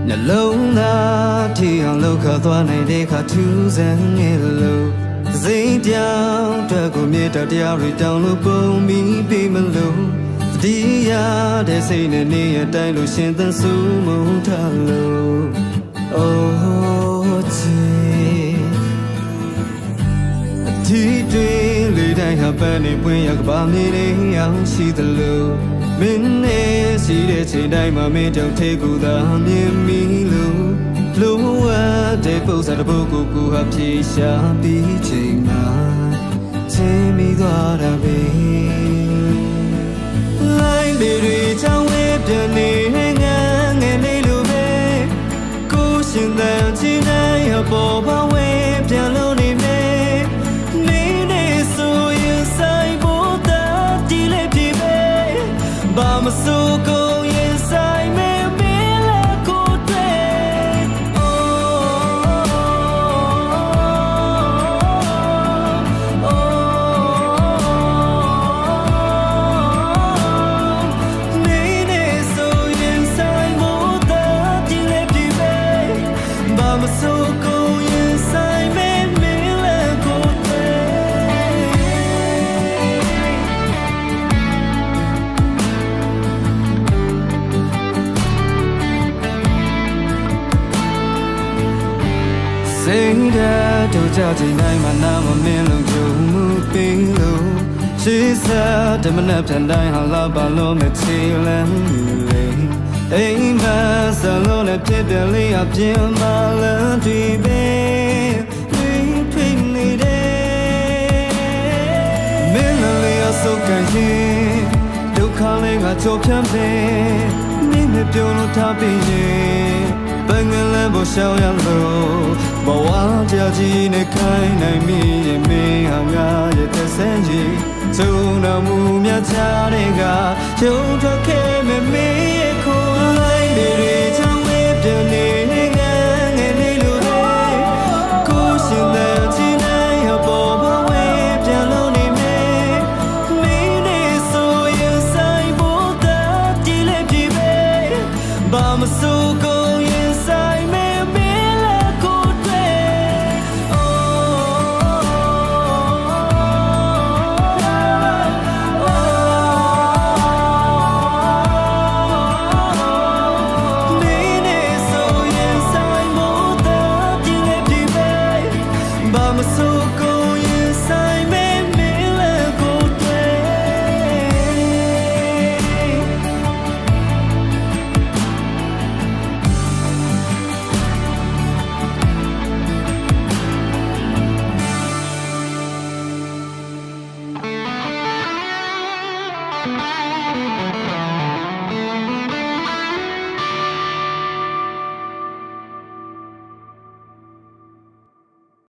နှလုံးသားထီအောင်လောက်ခသွားနိုင်တဲ့ခါထူးဆန်းငယ်လို့စိတ်ပြောင်းအတွက်ကိုမြေတောက်တရားတွေတောင်းလို့ပုံပြီးပေးမလို့တတိယတဲ့စိတ်နဲ့နေရတိုင်းလို့ရှင်သန်ဆူမုန်းထားလို့အိုးချီအထီးတွေလေတိုင်းဟာပန်းနေပွင့်ရကပါမြေတွေအောင်ရှိသလို့မင်းနဲ့ရှိတဲ့ချိန်တိုင်းမှာမင်းတောင်ထေကူသာမြင်မိလို့လိုဝတ်တဲ့ပုံစံတစ်ပုဒ်ကိုကိုဟာဖြေရှာပြီးချိန်မှာချင်းမိသွားတာပဲလိုက်တွေချောင်းဝဲပြန်နေငန်းငယ်လေးလိုပဲကိုရှင်တန်ချင်တဲ့အပေါ်ပါဝဲပြန်လို့နေမယ်နေနေဆိုရင်ဆိုင်ဖို့တာဒီလေးပြီပဲဘာမစိုးကုန်ရင်ဆိုင်မယ်မင်းလည်းကိုတွေ့နေနေဆိုရင်ဆိုင်ဖို့တာဒီလေးပြီပဲဘာမစိုးကုန်ရင်ဆိုင်မယ်မင်းလည်းကိုတွေ့စိတ်ဓာတ်တို့ကြချိန်တိုင်းမှာနာမမင်းလုံးကြုံမှုပေးလို့ရှိစားတမနက်ဖြန်တိုင်းဟာလာပါလို့မချေလန်းလေအိမ်မှာဆလုံးနဲ့ဖြစ်တယ်လေးအပြင်းမလန်းတွေ့ပဲထွေးနေတယ်မင်းလည်းအဆုတ်ကန်ရင်ဒုက္ခလေးကချိုးဖြန်းပဲမင်းမပြောလို့ထားပြီးရင်ဘယ်ငလည်းဘောရှောင်းရလို့ဘဝကြကြီးနဲ့ခိုင်းနိုင်မိရင်မင်းဟာငါရဲ့သက်ဆန်းကြီးသုံးတော်မူမြတ်ချတဲ့ကကျုံထွက်ခဲ့မယ်မင်းရဲ့ခိုးလိုက်တွေချောင်းဝဲပြန်နေငန်းငယ်လေးလိုပဲကိုရှင်တဲ့ချီနိုင်အပေါ်ဘဝပြန်လို့နေမယ်မင်းနဲ့ဆိုရင်ဆိုင်ဖို့တာဒီလေးပြီပဲဘာမစိုးကုန်ရင်ဆိုင်မယ်မင်းလည်းကိုတွေ့မင်းနဲ့ဆိုရင်ဆိုင်ဖို့တာဒီလေးပြီပဲဘာမစိုးကုန်ရင်ဆိုင်မယ်မင်းလည်းကိုတွေ့Thank